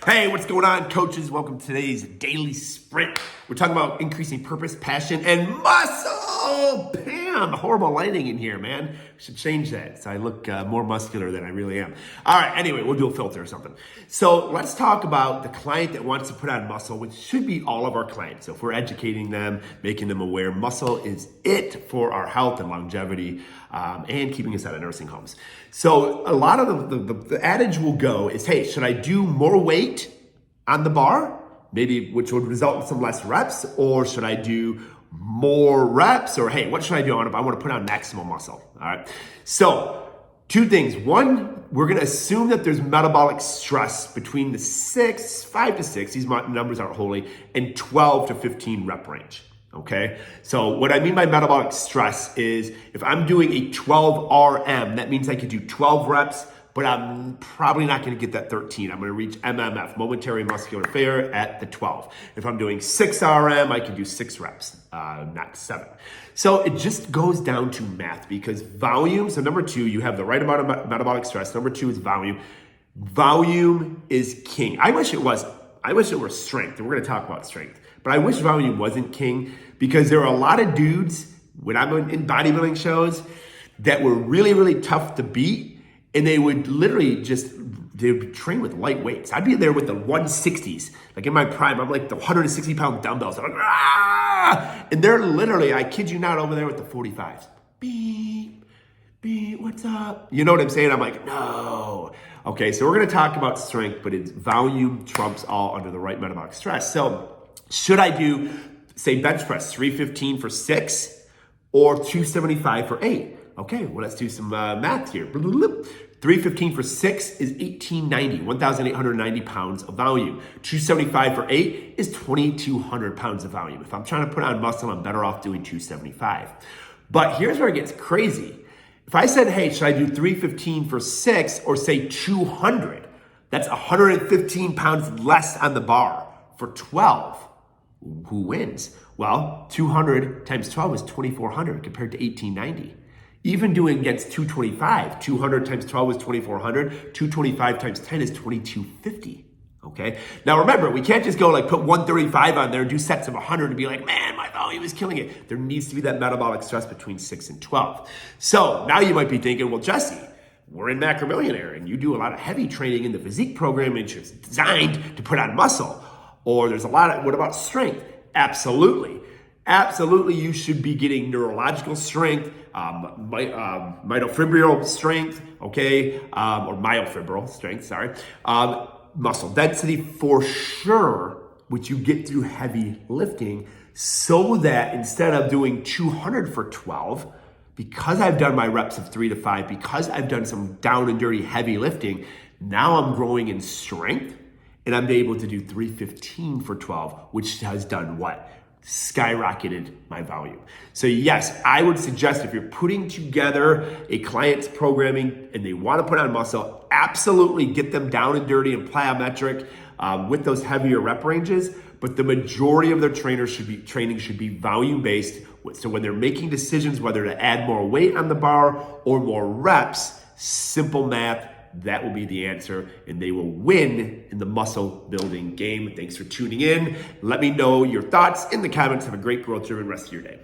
Hey, what's going on, coaches? Welcome to today's daily sprint. We're talking about increasing purpose, passion, and muscle. Bam! Horrible lighting in here, man. We should change that so I look more muscular than I really am. All right, anyway, we'll do a filter or something. So let's talk about the client that wants to put on muscle, which should be all of our clients. So if we're educating them, making them aware, muscle is it for our health and longevity and keeping us out of nursing homes. So a lot of the adage will go is, hey, should I do more weight on the bar, maybe which would result in some less reps, or should I do more reps, or hey, what should I do? I want to put on maximal muscle. All right. So two things. One, we're going to assume that there's metabolic stress between the 5 to 6, these numbers aren't holy, and 12 to 15 rep range. Okay. So what I mean by metabolic stress is if I'm doing a 12 RM, that means I could do 12 reps, but I'm probably not going to get that 13. I'm going to reach MMF, momentary muscular failure, at the 12. If I'm doing 6 RM, I can do 6 reps, not 7. So it just goes down to math because volume. So number 2, you have the right amount of metabolic stress. Number 2 is volume. Volume is king. I wish it was. I wish it were strength. And we're going to talk about strength. But I wish volume wasn't king because there are a lot of dudes when I'm in bodybuilding shows that were really, really tough to beat. And they would literally they would train with light weights. I'd be there with the 160s. Like in my prime, I'm like the 160-pound dumbbells. I'm like, ah! And they're literally, I kid you not, over there with the 45s. Beep, beep, what's up? You know what I'm saying? I'm like, no. Okay, so we're gonna talk about strength, but it's volume trumps all under the right metabolic stress. So should I do, say, bench press, 315 for 6 or 275 for 8? Okay, well, let's do some math here. 315 for 6 is 1890, 1,890 pounds of volume. 275 for 8 is 2,200 pounds of volume. If I'm trying to put on muscle, I'm better off doing 275. But here's where it gets crazy. If I said, hey, should I do 315 for 6 or say 200? That's 115 pounds less on the bar for 12. Who wins? Well, 200 times 12 is 2,400 compared to 1,890. Even doing against 225, 200 times 12 is 2,400, 225 times 10 is 2,250, okay? Now remember, we can't just go like put 135 on there and do sets of 100 and be like, man, my volume is killing it. There needs to be that metabolic stress between 6 and 12. So now you might be thinking, well, Jesse, we're in Macromillionaire and you do a lot of heavy training in the physique program which is designed to put on muscle. Or there's a lot of, what about strength? Absolutely. Absolutely, you should be getting neurological strength, mitofibril strength, okay, or myofibril strength, sorry, muscle density for sure, which you get through heavy lifting, so that instead of doing 200 for 12, because I've done my reps of 3 to 5, because I've done some down and dirty heavy lifting, now I'm growing in strength, and I'm able to do 315 for 12, which has done what? Skyrocketed my volume. So yes, I would suggest if you're putting together a client's programming and they want to put on muscle, absolutely get them down and dirty and plyometric with those heavier rep ranges. But the majority of their training should be volume based. So when they're making decisions whether to add more weight on the bar or more reps, simple math, that will be the answer, and they will win in the muscle building game. Thanks for tuning in. Let me know your thoughts in the comments. Have a great growth-driven rest of your day.